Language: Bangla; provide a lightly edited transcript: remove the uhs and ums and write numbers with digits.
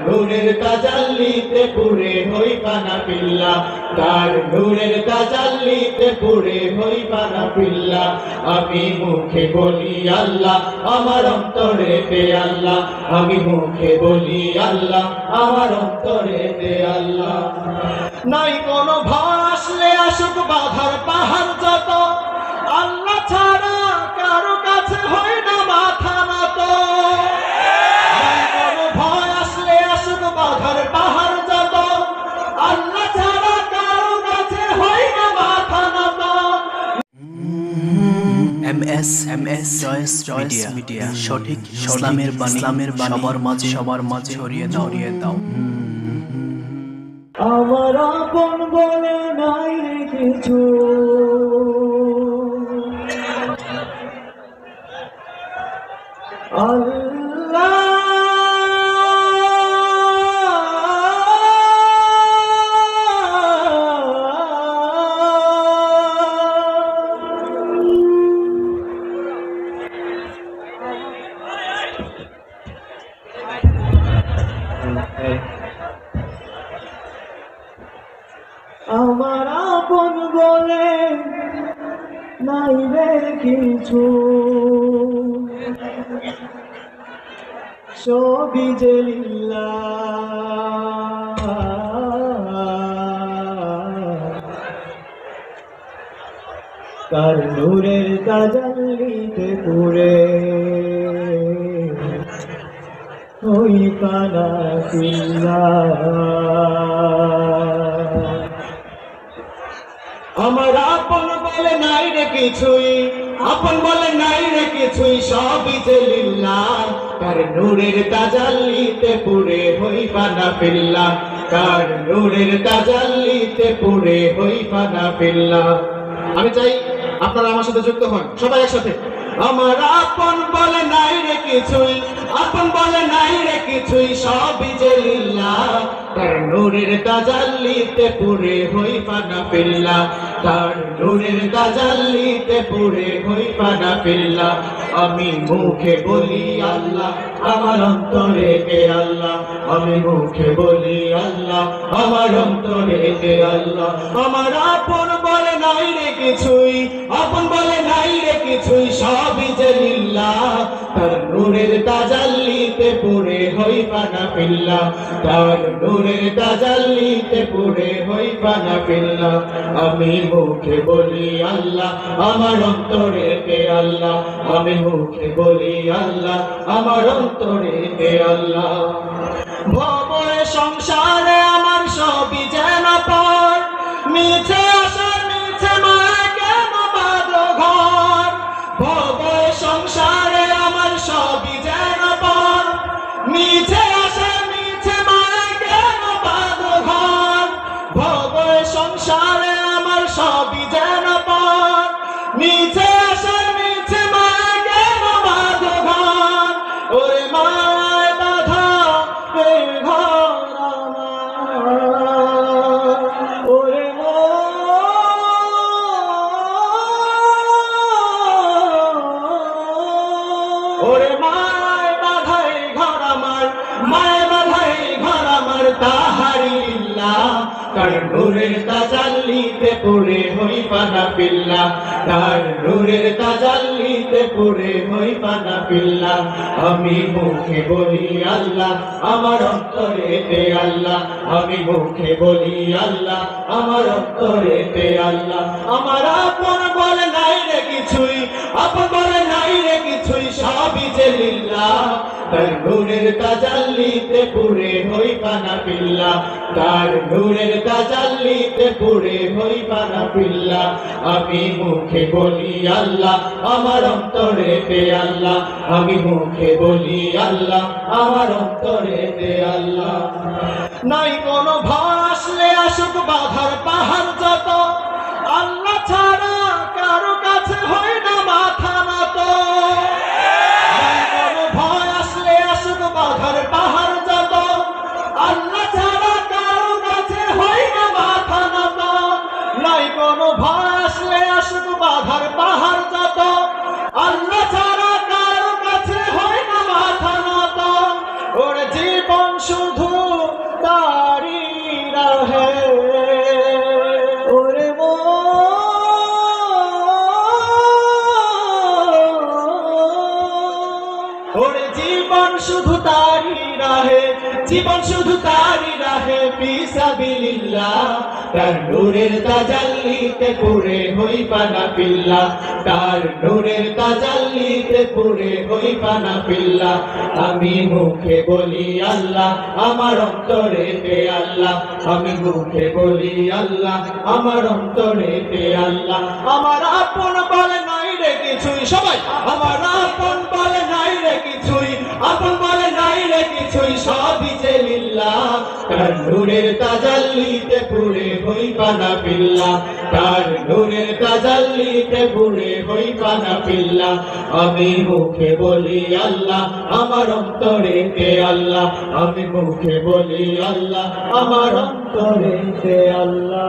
নূরের তাজাল্লিতে পুরে হই পানা পিল্লা, তার নূরের তাজাল্লিতে পুরে হই পানা পিল্লা। আমি মুখে বলি আল্লাহ, আমার অন্তরে তে আল্লাহ, আমি মুখে বলি আল্লাহ, আমার অন্তরে তে আল্লাহ। নাই কোনো ভয় আসলে আসুক বাধার পাহাড় যত, আল্লাহ ছাড়া কারো কাছে হয় না মাথা নত। নাই কোনো ভয় আসলে আসুক বাধার পাহাড় যত, আল্লাহ ছাড়া কারো কাছে হয় না মাথা নত। MS চয়েস মিডিয়া, সঠিক ইসলামের বাণী সবার মাঝে ছড়িয়ে দাও। আমার আপন বলে নাই কিছু, আল্লাহ আমার আপন বলে নাই রে কিছু, সবই যে লিল্লাহ। তার নূরের তাজাল্লিতে পুরে হই পানা পিল্লা। আমার আপন বলে নাই রে কিছুই, আপন বলে নাই রে কিছুই, সবই যে লিল্লাহ। তার নূরের তাজাল্লিতে পুরে হই পানা পিল্লা, তার নূরের তাজাল্লিতে পুরে হই পানা পিল্লা। আমি চাই আপনারা আমার সাথে যুক্ত হন, সবাই একসাথে। আমার আপন বলে নাই রে কিছুই, আপন বলে নাই রে কিছুই, সবই যে লিল্লাহ। তার নূরের তাজাল্লিতে পুরে হই পানা পিল্লা, তার নূরের তাজাল্লিতে পুরে হই পানা পিল্লা। আমি মুখে বলি আল্লাহ, আমার অন্তরে কে আল্লাহ, আমি মুখে বলি আল্লাহ, আমার অন্তরে কে আল্লাহ। আমার আপন বলে নাই রে কিছুই, আপন বলে নাই রে কিছুই, সবই যে লিল্লাহ। তার নূরের তাজাল্লিতে পুরে হই পানা পিল্লা, তার নূরের তাজাল্লিতে পুরে হই পানা পিল্লা। আমি মুখে বলি আল্লাহ, আমার অন্তরে কে আল্লাহ, আমি মুখে বলি আল্লাহ, আমার অন্তরে কে আল্লাহ। ভবয়ে সংসারে আমার সবই যেন পর, মিছে আশা মিছে মায় কেন বাঁধো ঘর। ভবয়ে সংসারে আমার সবই যেন পর, মিছে আশা মিছে মায় কেন বাঁধো ঘর। ভবয়ে সংসারে আমার সবই যেন পর, মিছে আশা মিছে মায় কেন বাঁধো ঘর। ওরে মায় বাঁধা ঘর আমার, ওরে ওরে মায় বাঁধাই ঘর আমার, মায় বাঁধাই ঘর আমার, তাহারি লিল্লাহ। তার নূরের তাজাল্লিতে পুরে হই পানা পিল্লা, তার নূরের তাজাল্লিতে পুরে হই পানা পিল্লা। আমি মুখে বলি আল্লাহ, আমার অন্তরে তে আল্লাহ, আমি মুখে বলি আল্লাহ, আমার অন্তরে তে আল্লাহ। আমার আপন বলে নাই রে কিছুই, আপন বলে নাই রে কিছুই, সবই যে লিল্লাহ। তার নূরের তাজাল্লিতে পুরে হই পানা পিল্লা, তার নূরের তাজাল্লিতে পুরে হই পানা পিল্লা। আমি মুখে বলি আল্লাহ, আমার অন্তরে তে আল্লাহ, আমি মুখে বলি আল্লাহ, আমার অন্তরে তে আল্লাহ। নাই কোনো ভয় আসলে আসুক বাধার পাহাড় যত, আল্লাহ ছাড়া কারো কাছে হয় না মাথা নত। নাই কোনো ভয় আসলে আসুক বাধার পাহাড় যত, আল্লাহ ছাড়া কারো কাছে হয় না মাথা নত। নাই কোনো ভয় আসলে আসুক বাধার পাহাড় যত, আল্লাহ ছাড়া কারো কাছে হয় না মাথা নত। ওর জীবন শুধু শুধু তারই রাহে, জীবন শুধু তারই রাহে ফিসাবিলিল্লাহ। তার নূরের তাজাল্লিতে পুরে হই পানা পিল্লা, তার নূরের তাজাল্লিতে পুরে হই পানা পিল্লা। আমি মুখে বলি আল্লাহ, আমার অন্তরেতে আল্লাহ। আমি মুখে বলি আল্লাহ, আমার অন্তরেতে আল্লাহ। আমার আপন বলে নাই রে কিছুই, সবাই আমার আপন বলে নাই রে কিছুই, আপন বলে নাই রে কিছুই, সবই যে লিল্লাহ। তার নূরের তাজাল্লিতে পুরে হই পানা পিল্লা, তার নূরের তাজাল্লিতে পুরে হই পানা পিল্লা। আমি মুখে বলি আল্লাহ, আমার অন্তরেতে আল্লাহ। আমি মুখে বলি আল্লাহ, আমার অন্তরেতে আল্লাহ।